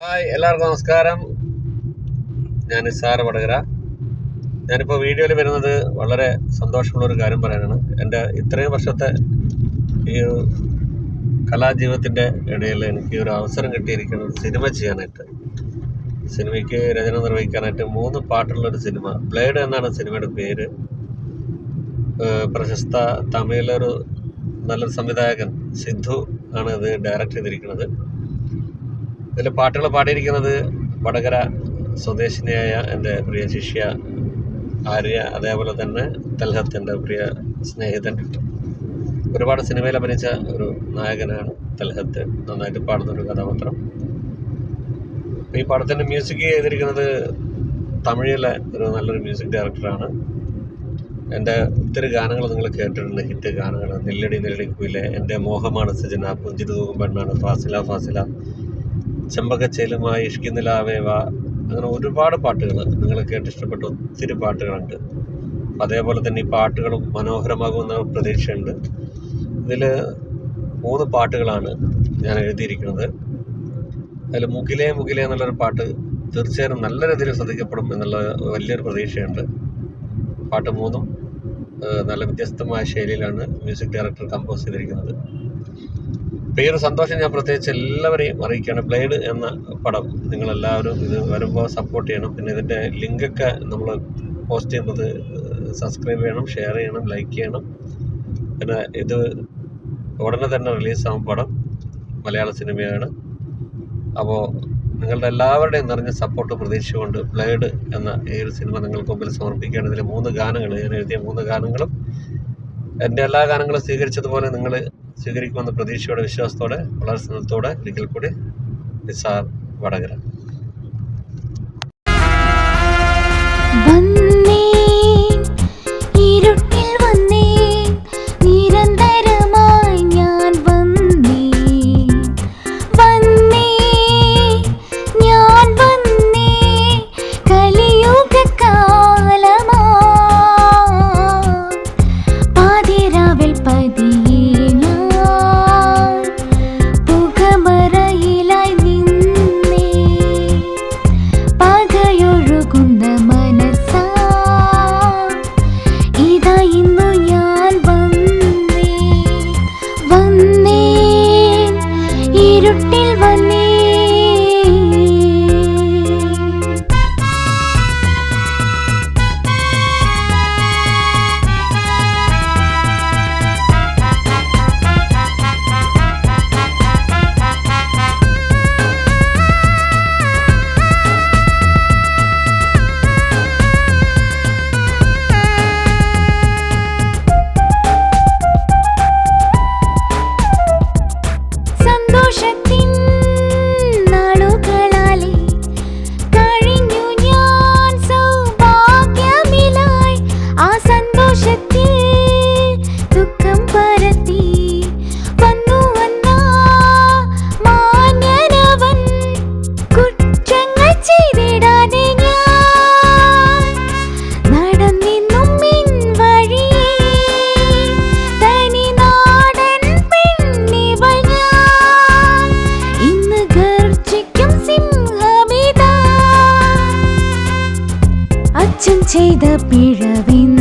Hi, എല്ലാവർക്കും നമസ്കാരം. ഞാൻ നിസാർ വടകര. ഞാനിപ്പോൾ വീഡിയോയിൽ വരുന്നത് വളരെ സന്തോഷമുള്ളൊരു കാര്യം പറയാനാണ്. എൻ്റെ ഇത്രയും വർഷത്തെ ഈ കലാജീവിതത്തിൻ്റെ ഇടയിൽ എനിക്ക് ഒരു അവസരം കിട്ടിയിരിക്കുന്നത് സിനിമ ചെയ്യാനായിട്ട്. സിനിമയ്ക്ക് രചന നിർവഹിക്കാനായിട്ട് 3 പാട്ടുള്ളൊരു സിനിമ. ബ്ലേഡ് എന്നാണ് സിനിമയുടെ പേര്. പ്രശസ്ത തമിഴിലൊരു നല്ലൊരു സംവിധായകൻ സിദ്ധു ആണ് ഇത് ഡയറക്റ്റ് ചെയ്തിരിക്കുന്നത്. ഇതിൽ പാട്ടുകൾ പാടിയിരിക്കുന്നത് വടകര സ്വദേശിനിയായ എൻ്റെ പ്രിയ ശിഷ്യ ആര്യ, അതേപോലെ തന്നെ തൽഹത്ത്, എൻ്റെ പ്രിയ സ്നേഹിതൻ. ഒരുപാട് സിനിമയിൽ അഭിനയിച്ച ഒരു നായകനാണ് തൽഹത്ത്. നന്നായിട്ട് പാടുന്നൊരു കഥാപാത്രം. ഈ പടത്തിൻ്റെ മ്യൂസിക് ചെയ്തിരിക്കുന്നത് തമിഴിലെ ഒരു നല്ലൊരു മ്യൂസിക് ഡയറക്ടറാണ്. എൻ്റെ ഒത്തിരി ഗാനങ്ങൾ നിങ്ങൾ കേട്ടിട്ടുണ്ട്, ഹിറ്റ് ഗാനങ്ങൾ. നെല്ലടി നെല്ലടി കുയിലെ, എൻ്റെ മോഹമാണ് സജന, പുഞ്ചിരി തൂകും പെണ്ണാണ്, ഫാസില ഫാസില, ചെമ്പകച്ചേലുമായി, ഇഷ്കിന്നിലാവേവ, അങ്ങനെ ഒരുപാട് പാട്ടുകൾ നിങ്ങൾ കേട്ടിഷ്ടപ്പെട്ട ഒത്തിരി പാട്ടുകളുണ്ട്. അതേപോലെ തന്നെ ഈ പാട്ടുകളും മനോഹരമാകുമെന്ന പ്രതീക്ഷയുണ്ട്. ഇതിൽ 3 പാട്ടുകളാണ് ഞാൻ എഴുതിയിരിക്കുന്നത്. അതിൽ മുകിലേ മുകിലേ എന്നുള്ളൊരു പാട്ട് തീർച്ചയായും നല്ല രീതിയിൽ ശ്രദ്ധിക്കപ്പെടും എന്നുള്ള വലിയൊരു പ്രതീക്ഷയുണ്ട്. പാട്ട് 3 നല്ല വ്യത്യസ്തമായ ശൈലിയിലാണ് മ്യൂസിക് ഡയറക്ടർ കമ്പോസ് ചെയ്തിരിക്കുന്നത്. അപ്പോൾ ഈ ഒരു സന്തോഷം ഞാൻ പ്രത്യേകിച്ച് എല്ലാവരെയും അറിയിക്കുകയാണ്. ബ്ലേഡ് എന്ന പടം നിങ്ങളെല്ലാവരും ഇത് വരുമ്പോൾ സപ്പോർട്ട് ചെയ്യണം. പിന്നെ ഇതിൻ്റെ ലിങ്കൊക്കെ നമ്മൾ പോസ്റ്റ് ചെയ്യുന്നത് സബ്സ്ക്രൈബ് ചെയ്യണം, ഷെയർ ചെയ്യണം, ലൈക്ക് ചെയ്യണം. പിന്നെ ഇത് ഉടനെ തന്നെ റിലീസാകും പടം. മലയാള സിനിമയാണ്. അപ്പോൾ നിങ്ങളുടെ എല്ലാവരുടെയും നിറഞ്ഞ സപ്പോർട്ട് പ്രതീക്ഷിച്ചുകൊണ്ട് ബ്ലേഡ് എന്ന ഈ ഒരു സിനിമ നിങ്ങൾക്ക് മുമ്പിൽ സമർപ്പിക്കുകയാണ്. ഇതിലെ 3 ഗാനങ്ങൾ, ഞാൻ എഴുതിയ 3 ഗാനങ്ങളും എൻ്റെ എല്ലാ ഗാനങ്ങളും സ്വീകരിച്ചതുപോലെ നിങ്ങൾ സ്വീകരിക്കുമെന്ന പ്രതീക്ഷയോടെ, വിശ്വാസത്തോടെ, വളരെ സ്നേഹത്തോടെ ഒരിക്കൽ കൂടി നിസാർ വടകര. ചെയ്ത പിഴവിൻ